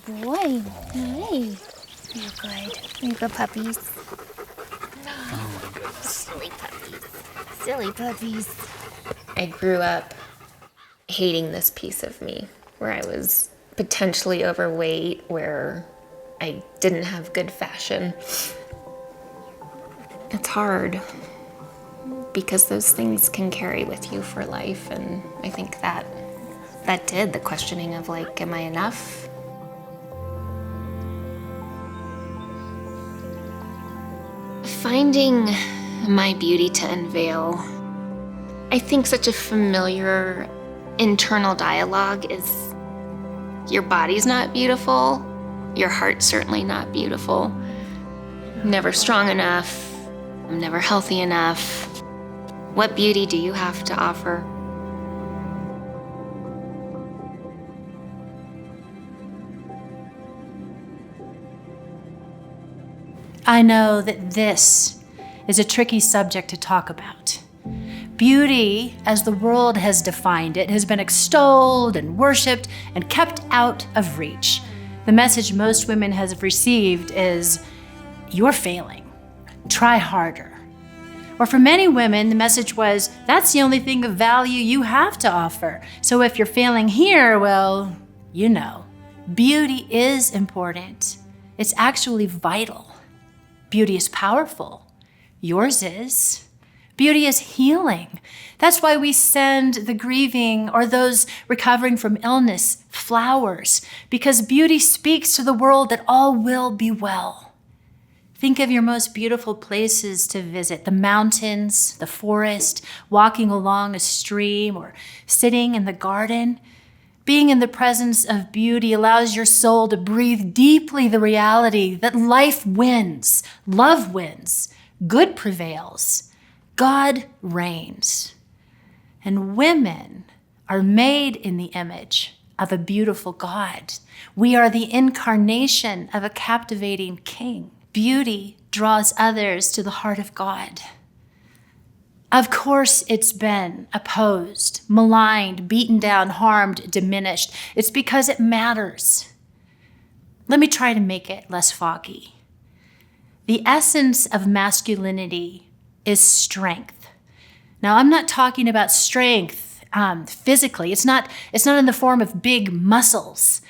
Good boy. Hey. You're good. You're good puppies. Oh my goodness. Silly puppies. Silly puppies. I grew up hating this piece of me, where I was potentially overweight, where I didn't have good fashion. It's hard because those things can carry with you for life, and I think that did the questioning of like, am I enough? Finding my beauty to unveil, I think such a familiar internal dialogue is your body's not beautiful, your heart's certainly not beautiful. I'm never strong enough, I'm never healthy enough. What beauty do you have to offer? I know that this is a tricky subject to talk about. Beauty, as the world has defined it, has been extolled and worshipped and kept out of reach. The message most women have received is, you're failing, try harder. Or for many women, the message was, that's the only thing of value you have to offer. So if you're failing here, well, you know, beauty is important. It's actually vital. Beauty is powerful. Yours is. Beauty is healing. That's why we send the grieving or those recovering from illness flowers, because beauty speaks to the world that all will be well. Think of your most beautiful places to visit, the mountains, the forest, walking along a stream, or sitting in the garden. Being in the presence of beauty allows your soul to breathe deeply the reality that life wins, love wins, good prevails, God reigns. And women are made in the image of a beautiful God. We are the incarnation of a captivating king. Beauty draws others to the heart of God. Of course, it's been opposed, maligned, beaten down, harmed, diminished. It's because it matters. Let me try to make it less foggy. The essence of masculinity is strength. Now, I'm not talking about strength physically. It's not in the form of big muscles.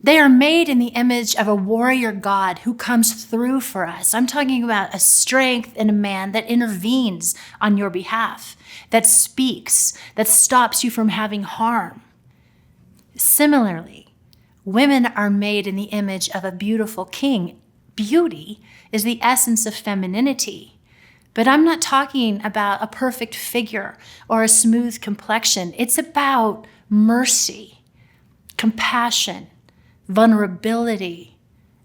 They are made in the image of a warrior God who comes through for us. I'm talking about a strength in a man that intervenes on your behalf, that speaks, that stops you from having harm. Similarly, women are made in the image of a beautiful king. Beauty is the essence of femininity. But I'm not talking about a perfect figure or a smooth complexion. It's about mercy, compassion, vulnerability,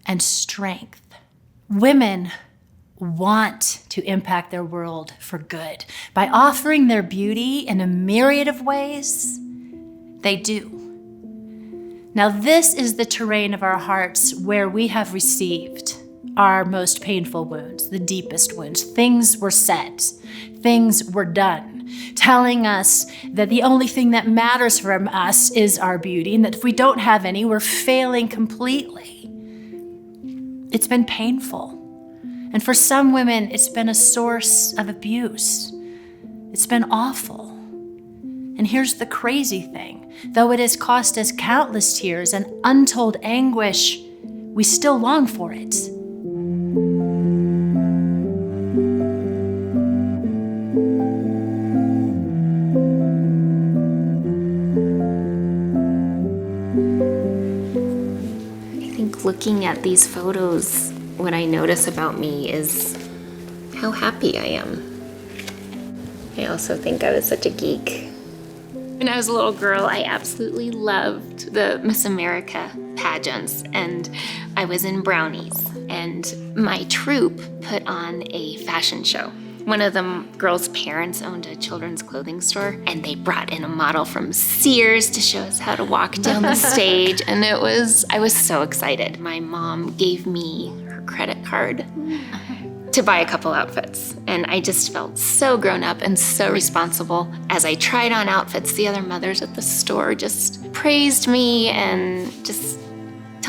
and strength. Women want to impact their world for good. By offering their beauty in a myriad of ways, they do. Now, this is the terrain of our hearts where we have received our most painful wounds, the deepest wounds. Things were said, things were done, telling us that the only thing that matters from us is our beauty, and that if we don't have any, we're failing completely. It's been painful. And for some women, it's been a source of abuse. It's been awful. And here's the crazy thing. Though it has cost us countless tears and untold anguish, we still long for it. Looking at these photos, what I notice about me is how happy I am. I also think I was such a geek. When I was a little girl, I absolutely loved the Miss America pageants, and I was in brownies, and my troupe put on a fashion show. One of the girls' parents owned a children's clothing store, and they brought in a model from Sears to show us how to walk down the stage, and I was so excited. My mom gave me her credit card to buy a couple outfits, and I just felt so grown up and so responsible. As I tried on outfits, the other mothers at the store just praised me and just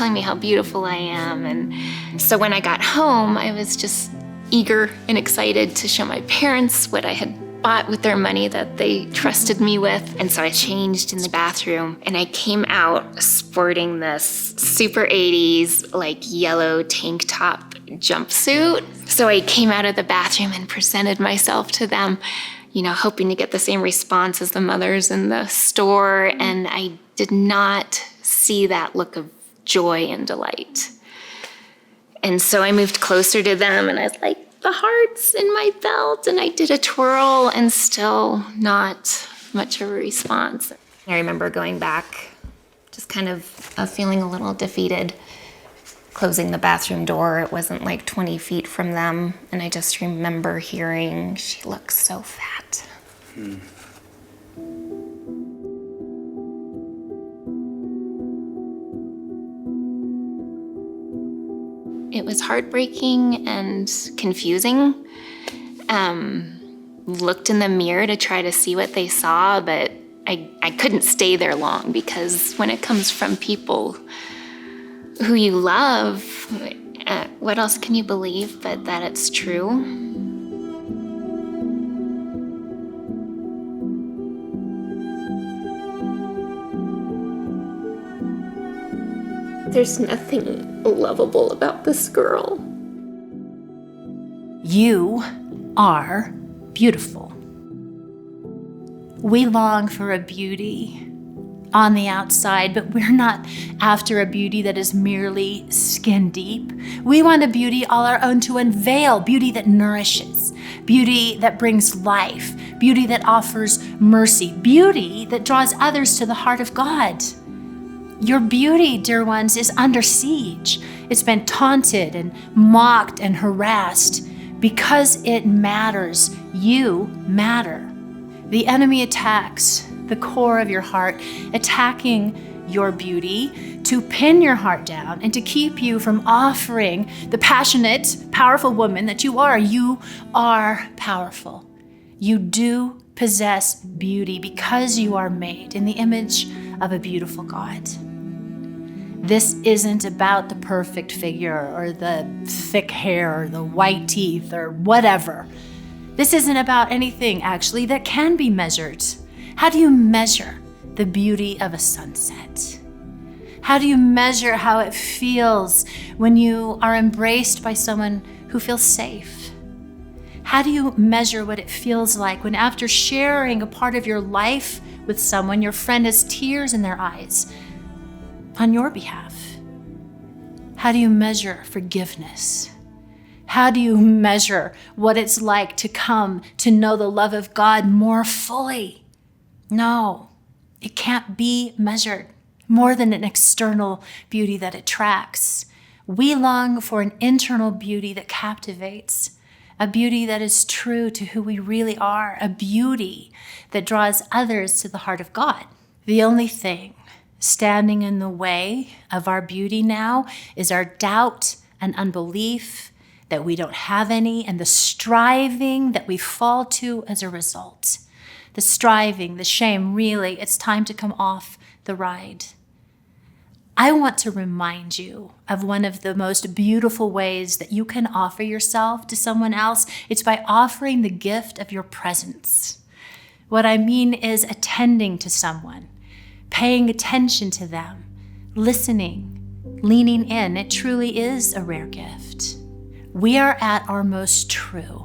telling me how beautiful I am. And so when I got home, I was just eager and excited to show my parents what I had bought with their money that they trusted me with. And so I changed in the bathroom and I came out sporting this super 80s like yellow tank top jumpsuit. So I came out of the bathroom and presented myself to them, you know, hoping to get the same response as the mothers in the store. And I did not see that look of joy and delight. And so I moved closer to them and I was like, the heart's in my belt, and I did a twirl and still not much of a response. I remember going back, just kind of feeling a little defeated, closing the bathroom door. It wasn't like 20 feet from them, and I just remember hearing, "She looks so fat." It was heartbreaking and confusing. Looked in the mirror to try to see what they saw, but I couldn't stay there long, because when it comes from people who you love, what else can you believe but that it's true? There's nothing lovable about this girl. You are beautiful. We long for a beauty on the outside, but we're not after a beauty that is merely skin deep. We want a beauty all our own to unveil, beauty that nourishes, beauty that brings life, beauty that offers mercy, beauty that draws others to the heart of God. Your beauty, dear ones, is under siege. It's been taunted and mocked and harassed because it matters. You matter. The enemy attacks the core of your heart, attacking your beauty to pin your heart down and to keep you from offering the passionate, powerful woman that you are. You are powerful. You do possess beauty because you are made in the image of a beautiful God. This isn't about the perfect figure or the thick hair or the white teeth or whatever. This isn't about anything, actually, that can be measured. How do you measure the beauty of a sunset? How do you measure how it feels when you are embraced by someone who feels safe? How do you measure what it feels like when, after sharing a part of your life with someone, your friend has tears in their eyes on your behalf? How do you measure forgiveness? How do you measure what it's like to come to know the love of God more fully? No, it can't be measured more than an external beauty that attracts. We long for an internal beauty that captivates, a beauty that is true to who we really are, a beauty that draws others to the heart of God. The only thing standing in the way of our beauty now is our doubt and unbelief that we don't have any, and the striving that we fall to as a result. The striving, the shame, really, it's time to come off the ride. I want to remind you of one of the most beautiful ways that you can offer yourself to someone else. It's by offering the gift of your presence. What I mean is attending to someone, paying attention to them, listening, leaning in. It truly is a rare gift. We are at our most true,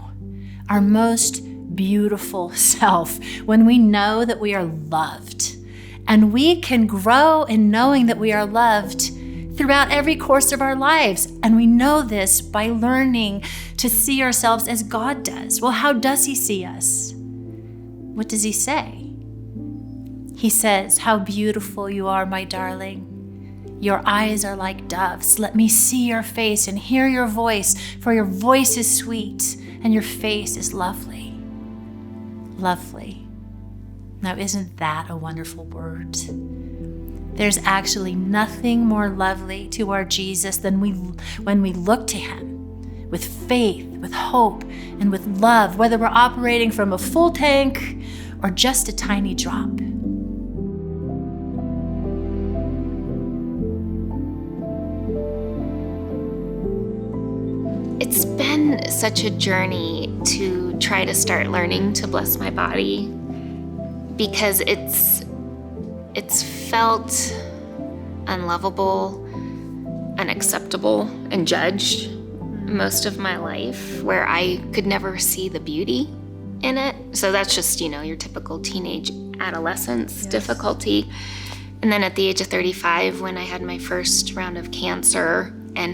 our most beautiful self when we know that we are loved. And we can grow in knowing that we are loved throughout every course of our lives. And we know this by learning to see ourselves as God does. Well, how does He see us? What does He say? He says, "How beautiful you are, my darling. Your eyes are like doves. Let me see your face and hear your voice, for your voice is sweet and your face is lovely." Lovely. Now, isn't that a wonderful word? There's actually nothing more lovely to our Jesus than when we look to Him with faith, with hope, and with love, whether we're operating from a full tank or just a tiny drop. been such a journey to try to start learning to bless my body, because it's felt unlovable, unacceptable, and judged most of my life, where I could never see the beauty in it. So that's just, your typical teenage adolescence difficulty. And then at the age of 35, when I had my first round of cancer and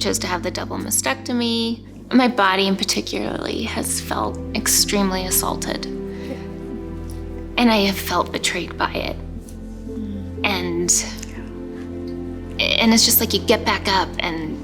chose to have the double mastectomy, my body in particularly has felt extremely assaulted. And I have felt betrayed by it. And it's just like you get back up and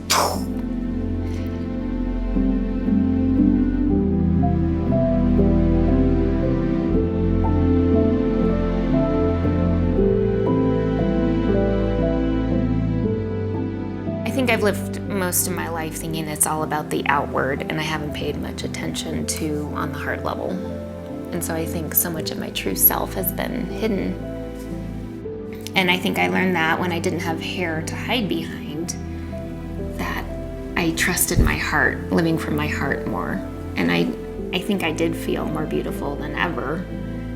I think I've lived most of my life thinking it's all about the outward, and I haven't paid much attention to on the heart level. And so I think so much of my true self has been hidden. And I think I learned that when I didn't have hair to hide behind, that I trusted my heart, living from my heart more. And I think I did feel more beautiful than ever.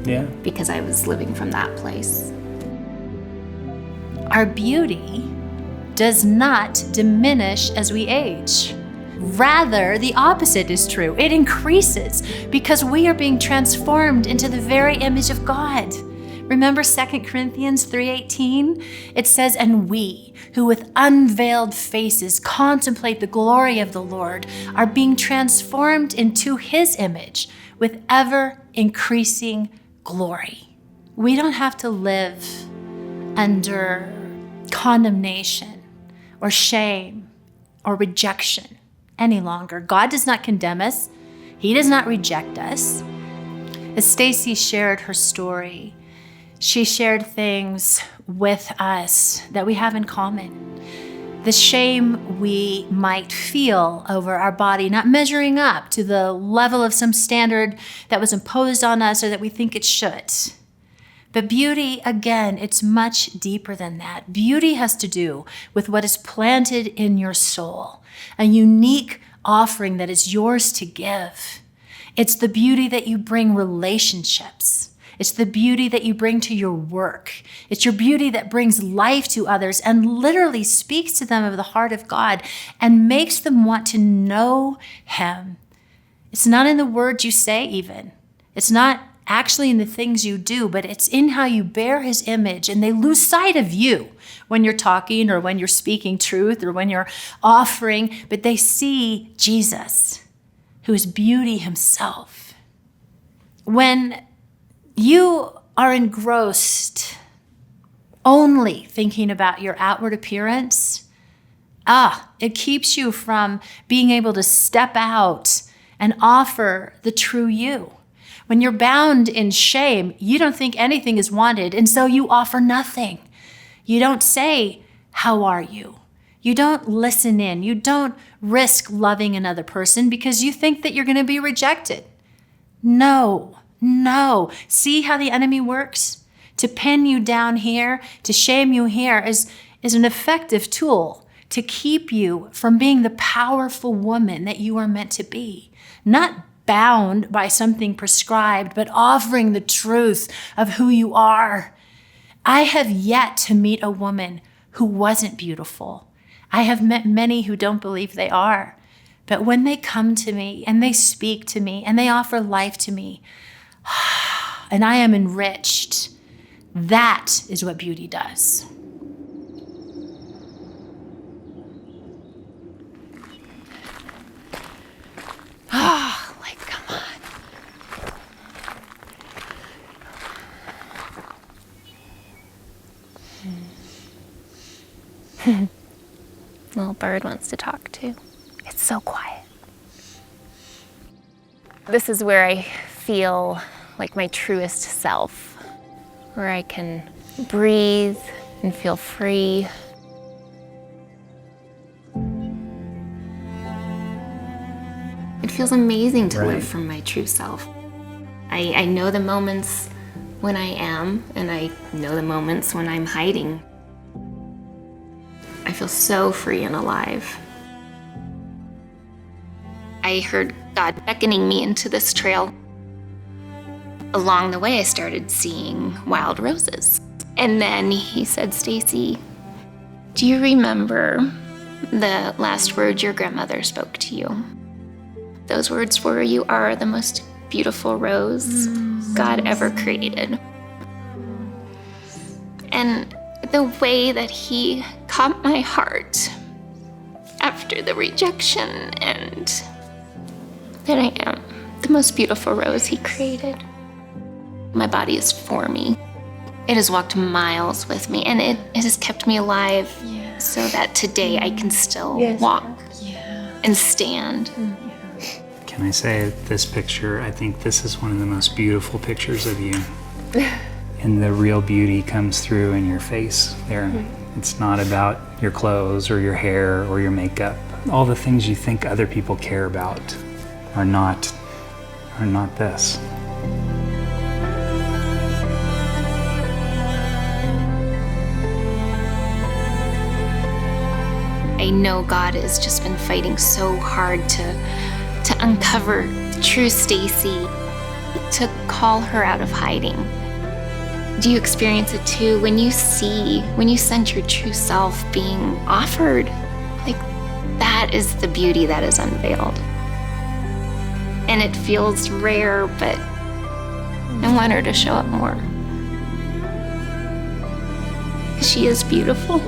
Yeah. Because I was living from that place. Our beauty does not diminish as we age. Rather, the opposite is true. It increases because we are being transformed into the very image of God. Remember 2 Corinthians 3:18? It says, "And we, who with unveiled faces contemplate the glory of the Lord, are being transformed into His image with ever increasing glory." We don't have to live under condemnation or shame or rejection any longer. God does not condemn us. He does not reject us. As Stasi shared her story, she shared things with us that we have in common. The shame we might feel over our body not measuring up to the level of some standard that was imposed on us or that we think it should. But beauty, again, it's much deeper than that. Beauty has to do with what is planted in your soul, a unique offering that is yours to give. It's the beauty that you bring relationships. It's the beauty that you bring to your work. It's your beauty that brings life to others and literally speaks to them of the heart of God and makes them want to know Him. It's not in the words you say even. It's not actually in the things you do, but it's in how you bear His image, and they lose sight of you when you're talking or when you're speaking truth or when you're offering, but they see Jesus, who is beauty Himself. When you are engrossed only thinking about your outward appearance, it keeps you from being able to step out and offer the true you. When you're bound in shame, you don't think anything is wanted, and so you offer nothing. You don't say, "How are you?" You don't listen in. You don't risk loving another person because you think that you're going to be rejected. No. See how the enemy works? To pin you down here, to shame you here is an effective tool to keep you from being the powerful woman that you are meant to be. Not bound by something prescribed, but offering the truth of who you are. I have yet to meet a woman who wasn't beautiful. I have met many who don't believe they are. But when they come to me and they speak to me and they offer life to me, and I am enriched, that is what beauty does. Come on. Little bird wants to talk too. It's so quiet. This is where I feel like my truest self, where I can breathe and feel free. It feels amazing to live from my true self. I know the moments when I am, and I know the moments when I'm hiding. I feel so free and alive. I heard God beckoning me into this trail. Along the way, I started seeing wild roses. And then he said, Stacy, do you remember the last words your grandmother spoke to you? Those words were, you are the most beautiful rose God ever created. And the way that he caught my heart after the rejection, and that I am the most beautiful rose he created. My body is for me. It has walked miles with me, and it has kept me alive so that today I can still walk and stand. Can I say this picture, I think this is one of the most beautiful pictures of you. And the real beauty comes through in your face there. It's not about your clothes or your hair or your makeup. All the things you think other people care about are not this. I know God has just been fighting so hard to uncover true Stacy, to call her out of hiding. Do you experience it too? When you sense your true self being offered, like that is the beauty that is unveiled. And it feels rare, but I want her to show up more. She is beautiful.